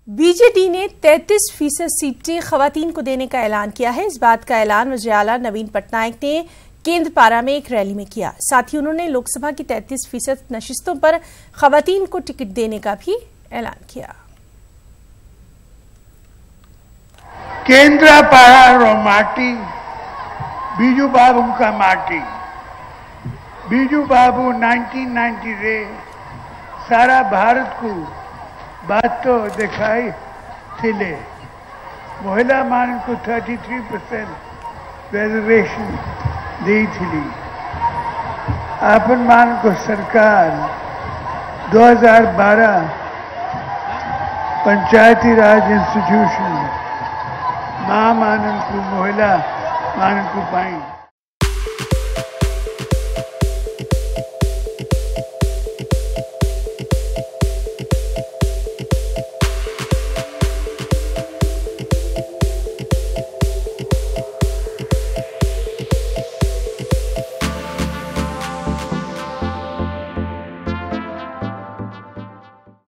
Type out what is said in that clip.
BJD ने 33% सीटें खवातीन को देने का ऐलान किया है। इस बात का ऐलान वज़ीर आला नवीन पटनायक ने केंद्रपारा में एक रैली में किया। साथ ही उन्होंने लोकसभा की 33% नशिस्तों पर खवातीन को टिकट देने का भी ऐलान किया। केंद्रपारा माटी बीजू बाबू का माटी। बीजू बाबू 1990 रे सारा भारत को बात तो दिखाई थिले। महिला मान को 33% रिजर्वेशन दी थी। आपन मान को सरकार 2012 पंचायती राज इंस्टीट्यूशन मां मानन को महिला मानन को पाई।